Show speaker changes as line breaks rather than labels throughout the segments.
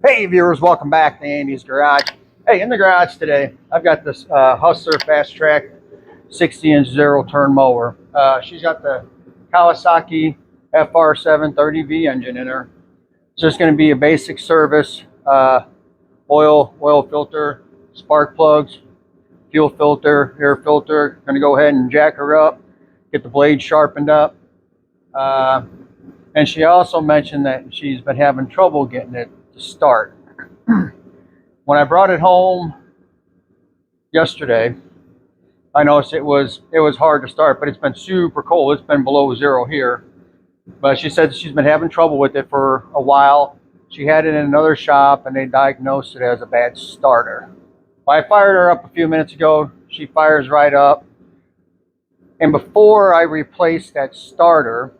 Hey viewers, welcome back to Andy's Garage. Hey, in the garage today, I've got this Hustler Fast Track 60-inch zero-turn mower. She's got the Kawasaki FR730V engine in her. It's just going to be a basic service, oil filter, spark plugs, fuel filter, air filter. Going to go ahead and jack her up, get the blade sharpened up. And she also mentioned that she's been having trouble getting it to start. When I brought it home yesterday, I noticed it was hard to start, but it's been super cold. It's been below zero here. But she said she's been having trouble with it for a while. She had it in another shop and they diagnosed it as a bad starter. I fired her up a few minutes ago. She fires right up. And before I replace that starter,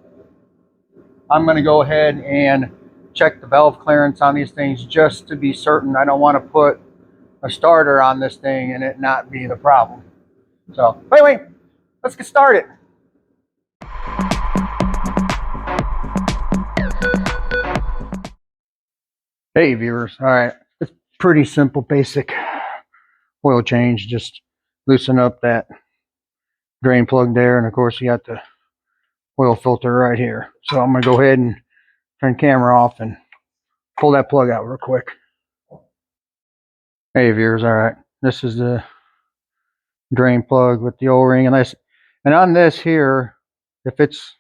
I'm going to go ahead and check the valve clearance on these things just to be certain. I don't want to put a starter on this thing and it not be the problem. So anyway, let's get started. Hey viewers, all right, it's pretty simple, basic oil change. Just loosen up that drain plug there, and of course you got the oil filter right here. So I'm gonna go ahead and turn camera off and pull that plug out real quick. Hey viewers, all right, this is the drain plug with the O-ring, and on this here, if this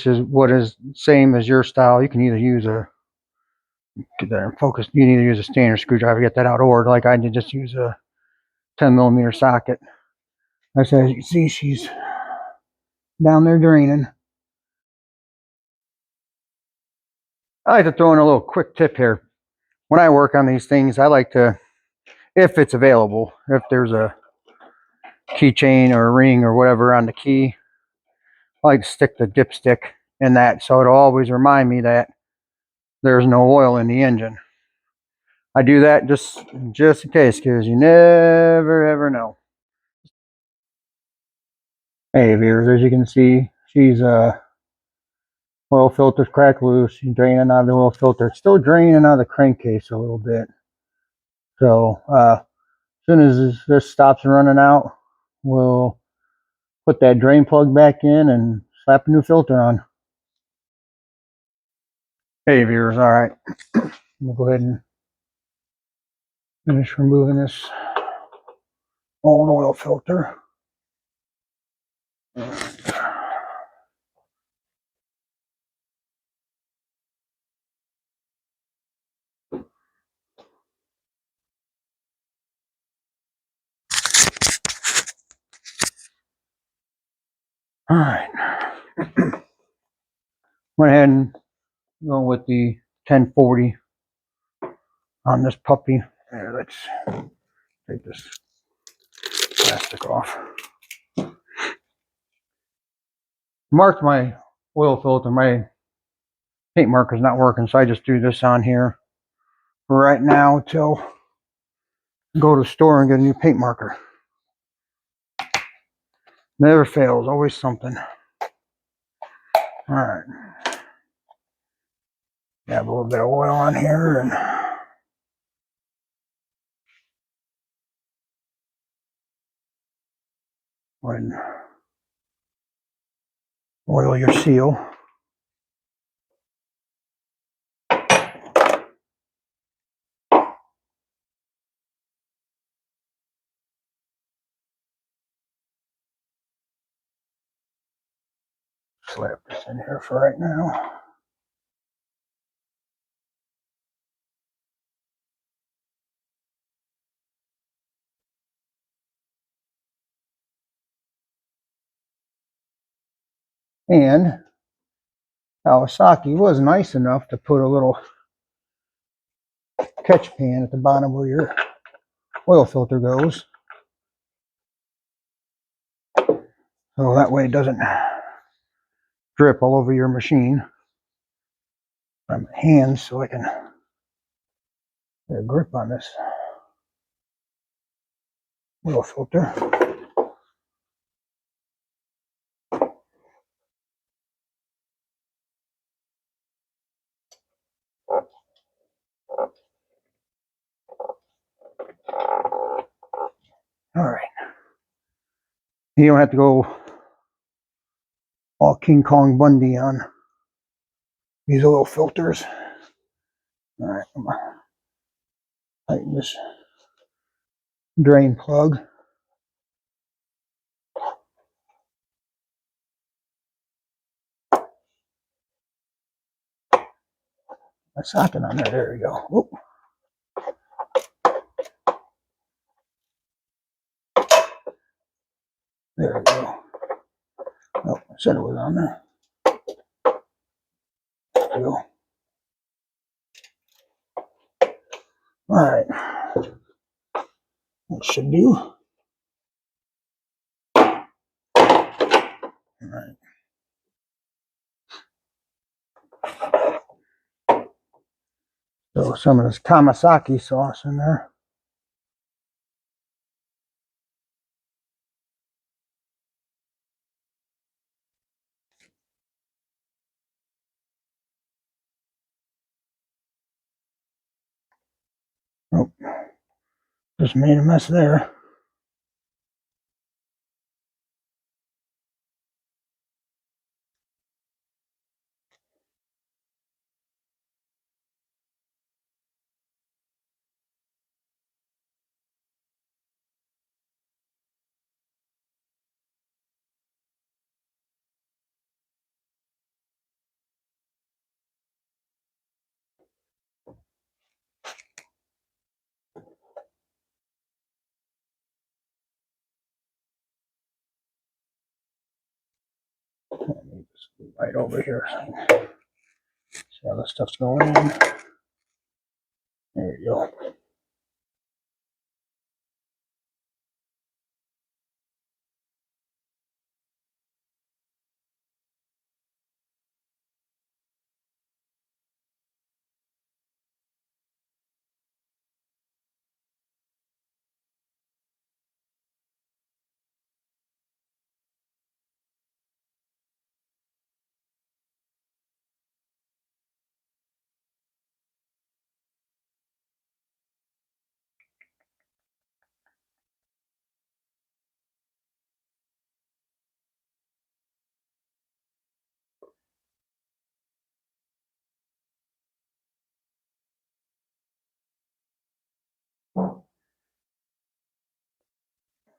is what is same as your style, you can either use a, get that in focus, you can either use a standard screwdriver to get that out, or like I did, just use a 10mm socket. As you can see, she's down there draining. I like to throw in a little quick tip here. When I work on these things, I like to, if it's available, if there's a keychain or a ring or whatever on the key, I like to stick the dipstick in that so it'll always remind me that there's no oil in the engine. I do that just in case, because you never ever know. Hey viewers, as you can see, she's oil filter's cracked loose. She's draining out of the oil filter. It's still draining out of the crankcase a little bit. So as soon as this stops running out, we'll put that drain plug back in and slap a new filter on. Hey viewers, all right, we'll go ahead and finish removing this old oil filter. All right, went ahead and go with the 1040 on this puppy. Here, let's take this plastic off. Marked my oil filter. My paint marker's not working, so I just threw this on here for right now until I go to the store and get a new paint marker. Never fails, always something. All right, have a little bit of oil on here and go ahead and oil your seal. Slap this in here for right now. And Kawasaki was nice enough to put a little catch pan at the bottom where your oil filter goes. So that way it doesn't drip all over your machine. On my hands so I can get a grip on this oil filter. You don't have to go all King Kong Bundy on these oil filters. All right, I'm gonna tighten this drain plug. My socket on there. There we go. Oop. There we go. Oh, I said it was on there. There we go. All right. That should do. All right. So some of this Kamasaki sauce in there. Oh, just made a mess there. Let me just go right over here. See how this stuff's going in. There you go.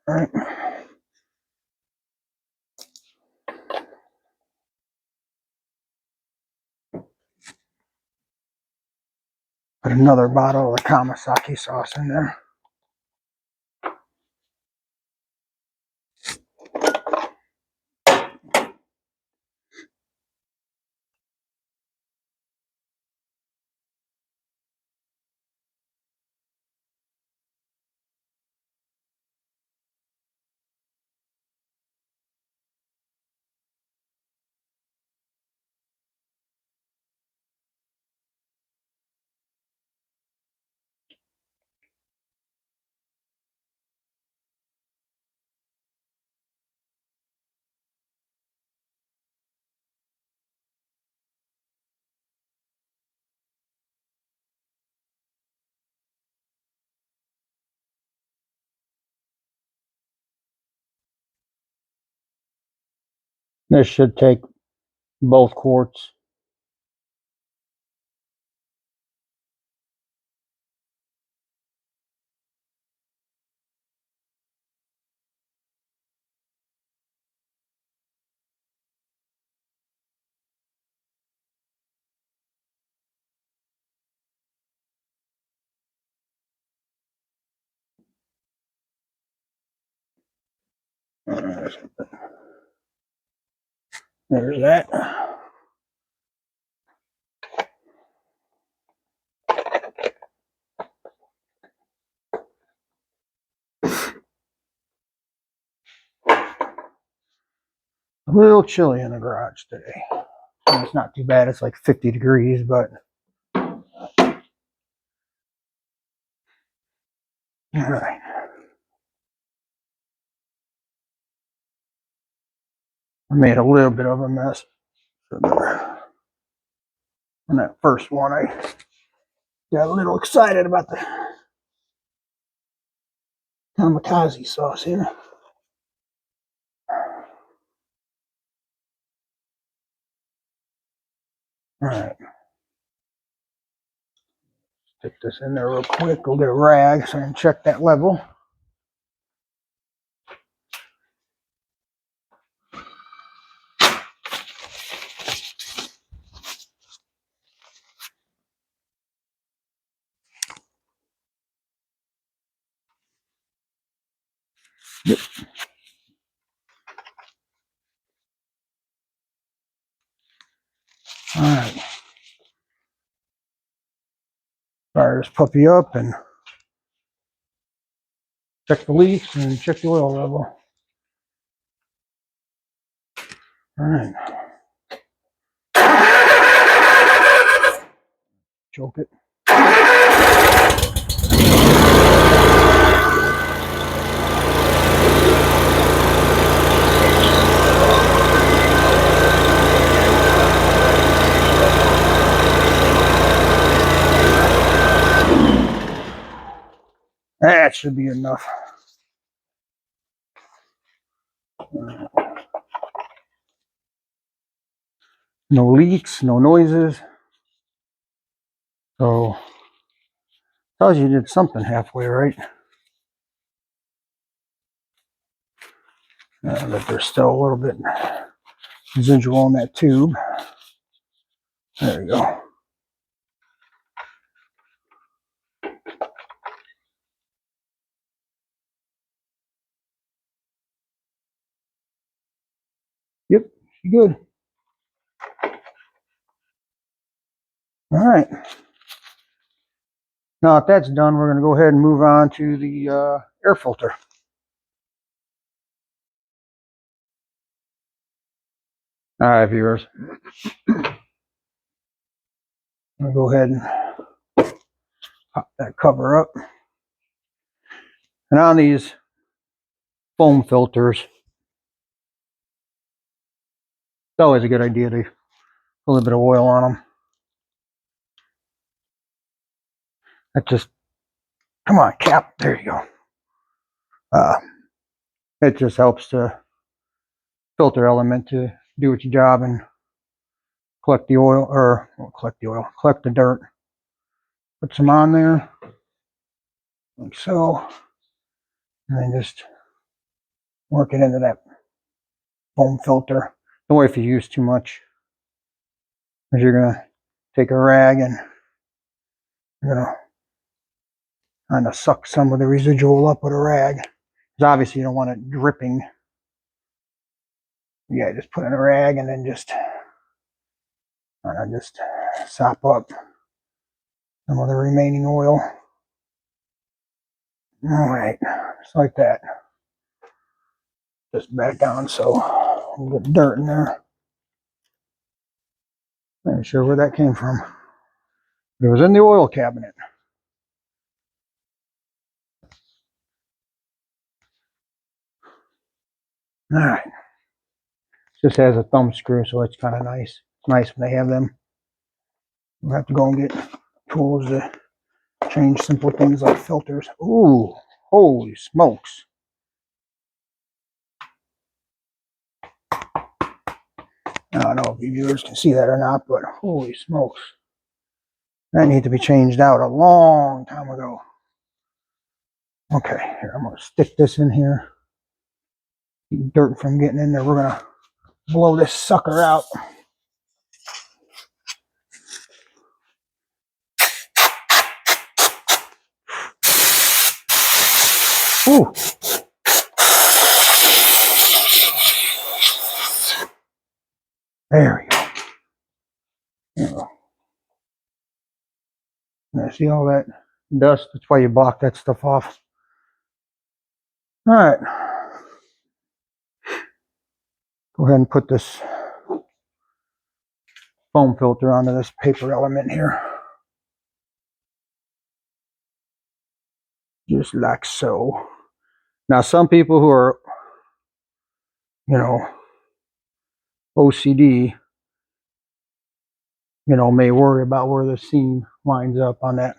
All right. Put another bottle of the Kamasaki sauce in there. This should take both quarts. There's that. A little chilly in the garage today. It's not too bad. It's like 50 degrees, but all right. I made a little bit of a mess. On that first one, I got a little excited about the kamikaze sauce here.
All right. Stick this in there real quick. We'll get a rag so I can check that level. Yep. All right. Fire this puppy up and check the leaks and check the oil level. All right. Choke it. That should be enough. No leaks, no noises. So tells you did something halfway right. But there's still a little bit residual in that tube. There you go. Yep, good. All right. Now, if that's done, we're going to go ahead and move on to the air filter. All right, viewers. I'm going to go ahead and pop that cover up. And on these foam filters, it's always a good idea to put a little bit of oil on them. That just, come on, cap. There you go. It just helps the filter element to do its job and collect the oil, or collect the dirt. Put some on there, like so, and then just work it into that foam filter. Don't worry if you use too much, because you're gonna take a rag and you're gonna kind of suck some of the residual up with a rag. Because obviously you don't want it dripping. Yeah, just put in a rag and then just sop up some of the remaining oil. All right, just like that. Just back on so we'll get dirt in there. I'm not sure where that came from. It was in the oil cabinet. All right. Just has a thumb screw, so it's kind of nice. It's nice when they have them. We'll have to go and get tools to change simple things like filters. Ooh, holy smokes. I don't know if you viewers can see that or not, but holy smokes. That needed to be changed out a long time ago. Okay, here, I'm going to stick this in here. Keep dirt from getting in there. We're going to blow this sucker out. Ooh. There we go. There we go. Now, see all that dust? That's why you block that stuff off. All right. Go ahead and put this foam filter onto this paper element here. Just like so. Now, some people who are, OCD, may worry about where the seam lines up on that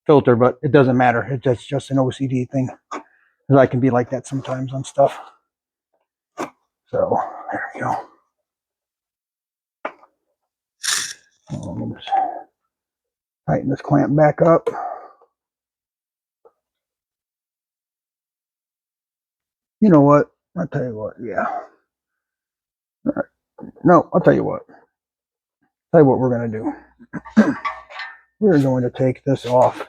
filter, but it doesn't matter. It's just an OCD thing. Because I can be like that sometimes on stuff. So, there we go. Let me just tighten this clamp back up. You know what? I'll tell you what. Yeah. All right. No, I'll tell you what. Tell you what we're going to do. We're going to take this off.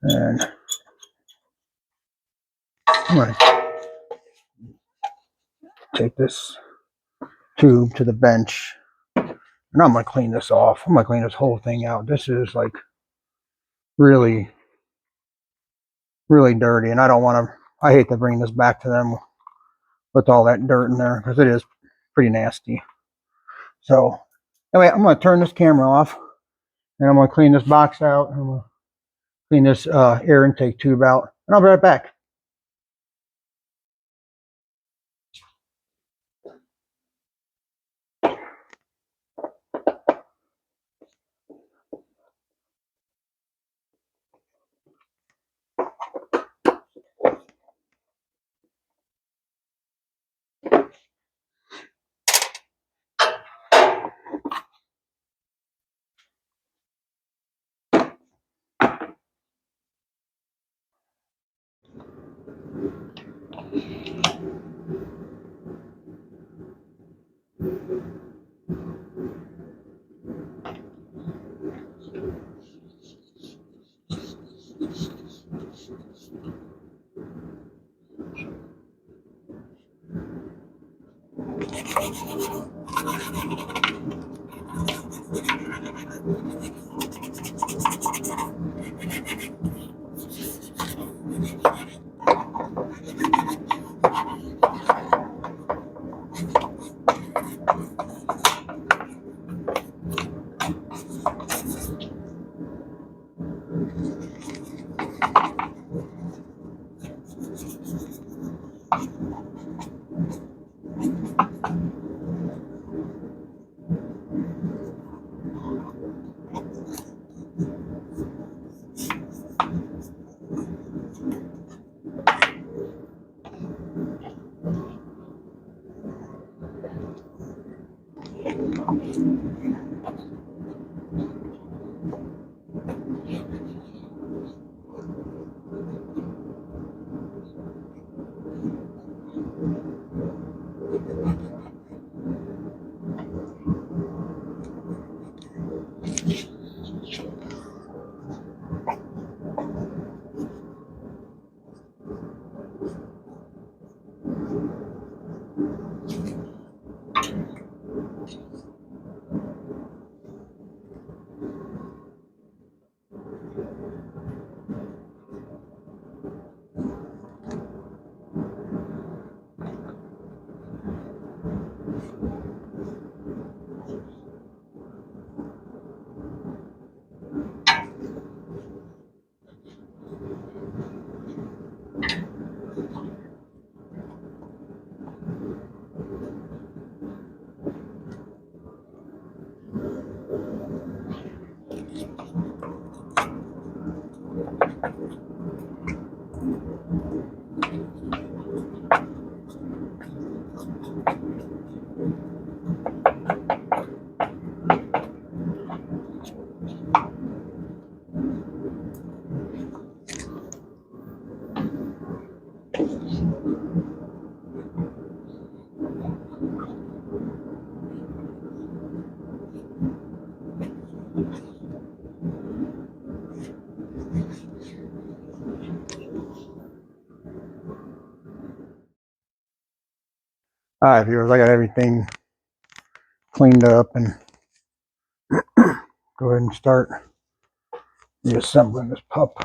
And I'm going to take this tube to the bench. And I'm going to clean this off. I'm going to clean this whole thing out. This is like really, really dirty. And I don't want to, I hate to bring this back to them with all that dirt in there because it is pretty nasty. So anyway, I'm going to turn this camera off and I'm going to clean this box out. I'm going to clean this air intake tube out. And I'll be right back. All right, viewers, I got everything cleaned up and go ahead and start reassembling this pup.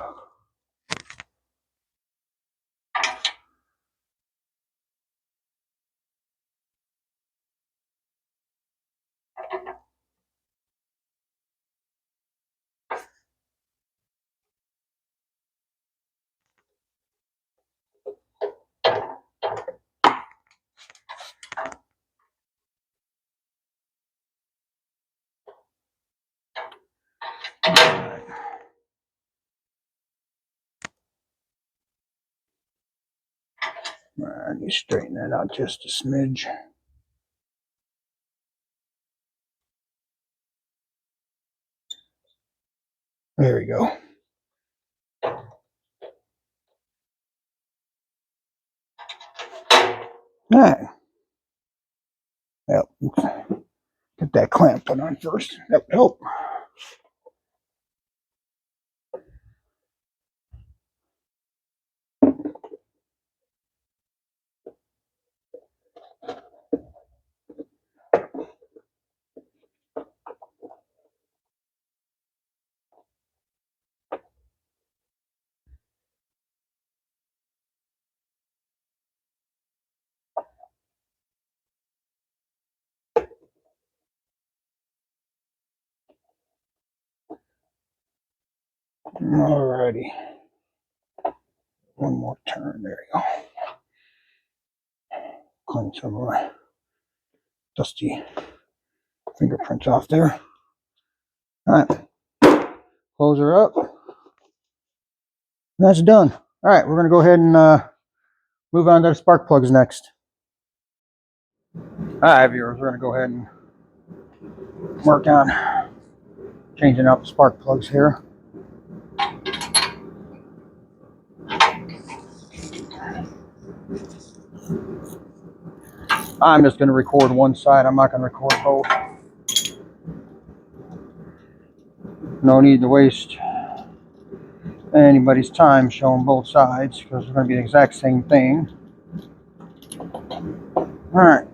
I need to straighten that out just a smidge. There we go. All right. Yep. Get that clamp put on first. That would help. Alrighty. One more turn. There you go. Clean some of my dusty fingerprints off there. All right. Close her up. That's done. All right. We're going to go ahead and move on to the spark plugs next. All right, viewers. We're going to go ahead and work on changing out the spark plugs here. I'm just going to record one side. I'm not going to record both. No need to waste anybody's time showing both sides because it's going to be the exact same thing. All right.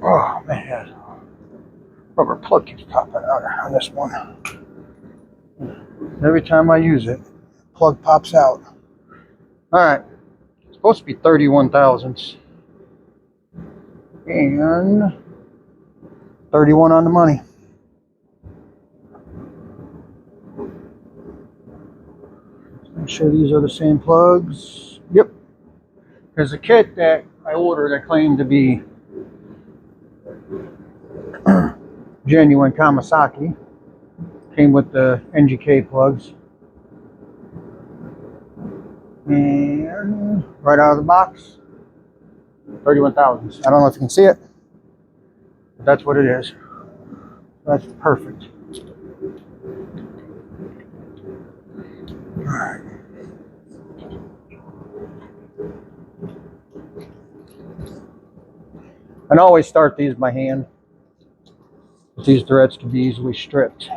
Oh man, rubber plug keeps popping out on this one. Every time I use it, plug pops out. All right, it's supposed to be 31 thousandths and 31 on the money. Make sure these are the same plugs. Yep. There's a kit that I ordered that claimed to be genuine Kawasaki. Came with the NGK plugs. And right out of the box, 31 thousandths. I don't know if you can see it, but that's what it is. That's perfect. All right. And I always start these by hand. These threads can be easily stripped.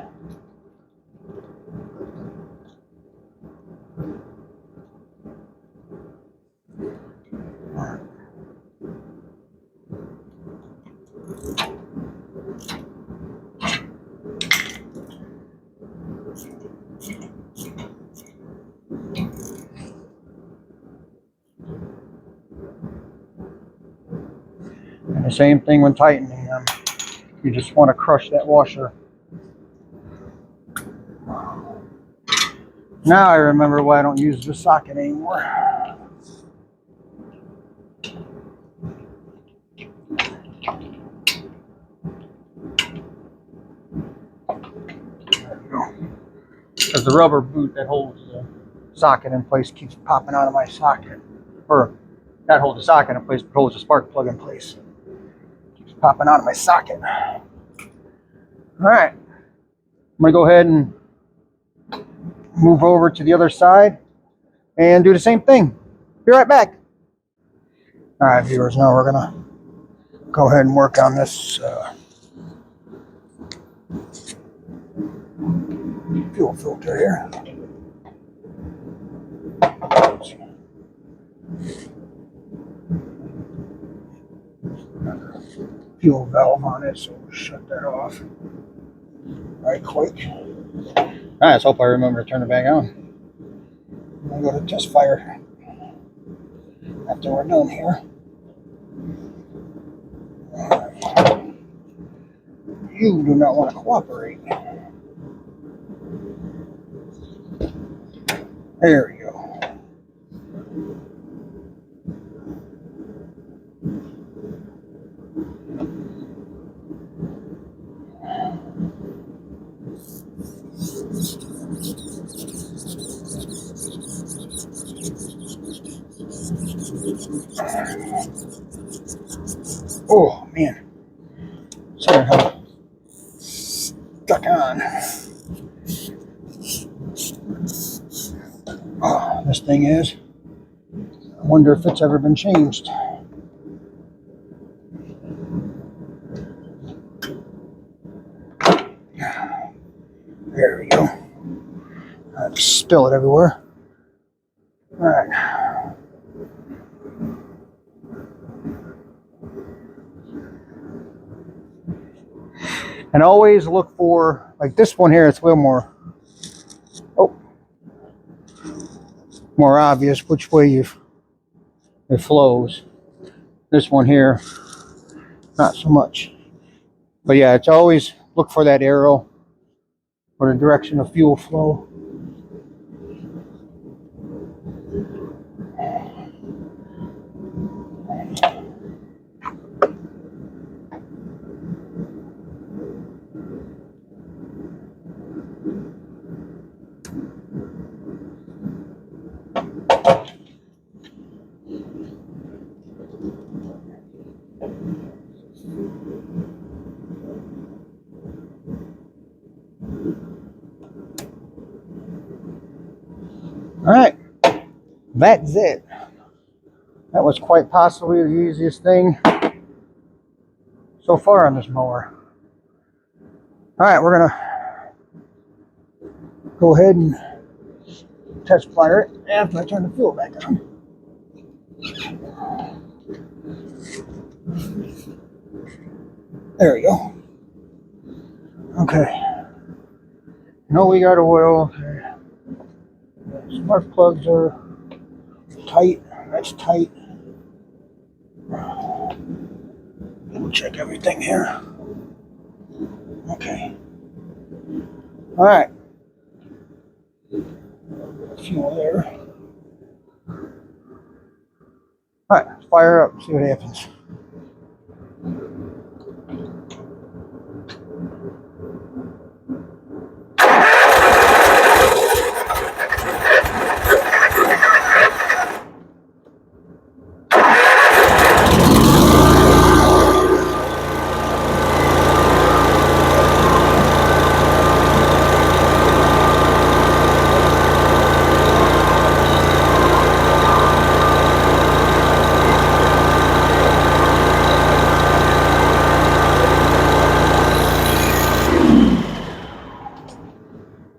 And the same thing when tightening them. You just want to crush that washer. Now I remember why I don't use the socket anymore. There we go. Because the rubber boot that holds the socket in place keeps popping out of my socket. Or not holds the socket in place, but holds the spark plug in place. Keeps popping out of my socket. Alright. I'm going to go ahead and move over to the other side and do the same thing. Be right back. Alright, viewers, now we're going to go ahead and work on this fuel filter here. Fuel valve on it, so we'll shut that off right quick. Alright, let's hope I remember to turn it back on. I'll go to test fire after we're done here. Alright. You do not want to cooperate. There we go. Oh man, sorry how stuck on. Oh, this thing is. I wonder if it's ever been changed. There we go. I just spill it everywhere. All right. And always look for, like this one here, it's a little more, more obvious which way it flows. This one here, not so much. But yeah, it's always look for that arrow for the direction of fuel flow. All right, that's it. That was quite possibly the easiest thing so far on this mower. All right, we're gonna go ahead and test fire it after I turn the fuel back on. There we go. Okay. No, we got oil. Spark plugs are tight. That's tight. We'll check everything here. Okay. All right. Fuel there. All right, let's fire up, see what happens.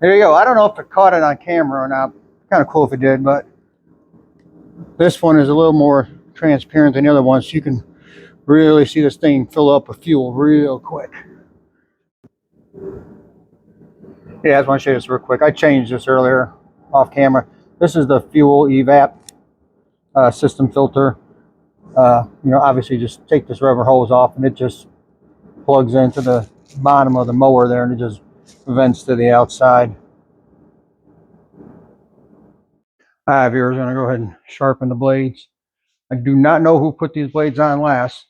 There you go. I don't know if it caught it on camera or not. Kind of cool if it did, but this one is a little more transparent than the other one, so you can really see this thing fill up with fuel real quick. Yeah, I just want to show you this real quick. I changed this earlier off camera. This is the fuel evap system filter. You know, obviously just take this rubber hose off and it just plugs into the bottom of the mower there and it just vents to the outside. All right, viewers, I'm going to go ahead and sharpen the blades. I do not know who put these blades on last,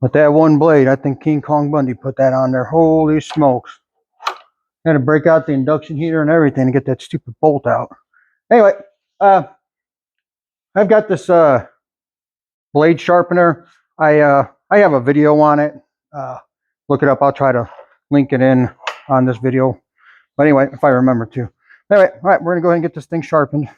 but that one blade, I think King Kong Bundy put that on there. Holy smokes. Had to break out the induction heater and everything to get that stupid bolt out. Anyway, I've got this blade sharpener. I have a video on it. Look it up. I'll try to link it in on this video. But anyway, if I remember to. Anyway, all right, we're going to go ahead and get this thing sharpened.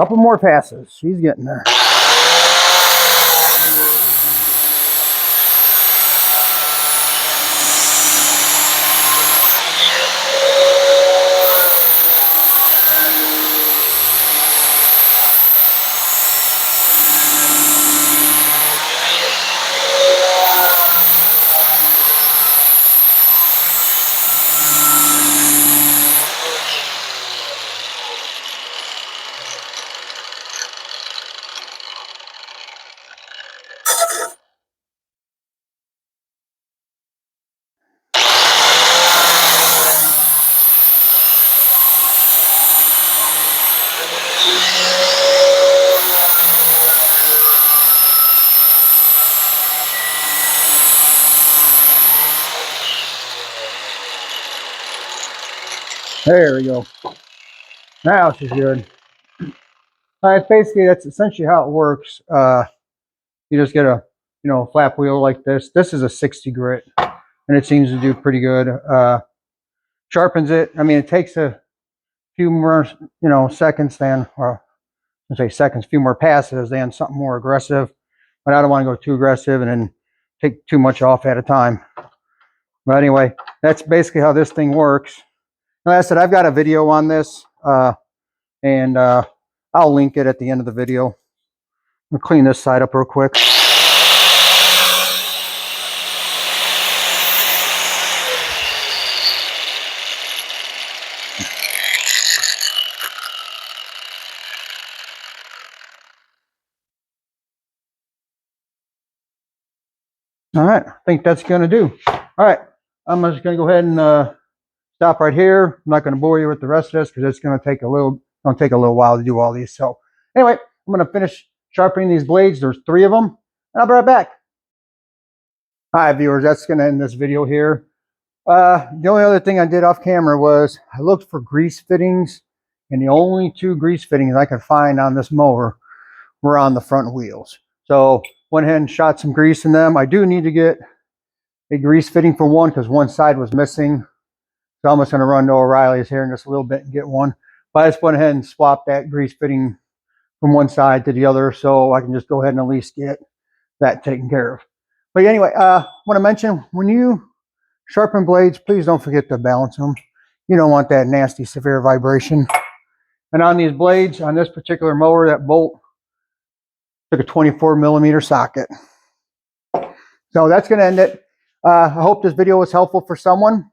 Couple more passes. She's getting there. There we go. Now she's good. Basically, that's essentially how it works. You just get a, flap wheel like this. This is a 60 grit, and it seems to do pretty good. Sharpens it. I mean, it takes a few more, seconds than, or I say seconds, few more passes than something more aggressive. But I don't want to go too aggressive and then take too much off at a time. But anyway, that's basically how this thing works. Like I said, I've got a video on this, and I'll link it at the end of the video. I'll clean this side up real quick. All right, I think that's going to do. All right, I'm just going to go ahead and stop right here. I'm not going to bore you with the rest of this because it's going to take a little while to do all these. So anyway, I'm going to finish sharpening these blades. There's 3 of them, and I'll be right back. All right, viewers, that's going to end this video here. The only other thing I did off camera was I looked for grease fittings, and the only 2 grease fittings I could find on this mower were on the front wheels. So went ahead and shot some grease in them. I do need to get a grease fitting for one because one side was missing. So I'm just going to run to O'Reilly's here in just a little bit and get one. But I just went ahead and swapped that grease fitting from one side to the other so I can just go ahead and at least get that taken care of. But anyway, I want to mention, when you sharpen blades, please don't forget to balance them. You don't want that nasty, severe vibration. And on these blades, on this particular mower, that bolt took a 24mm socket. So that's going to end it. I hope this video was helpful for someone.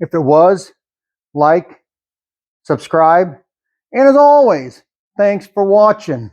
If it was, like, subscribe, and as always, thanks for watching.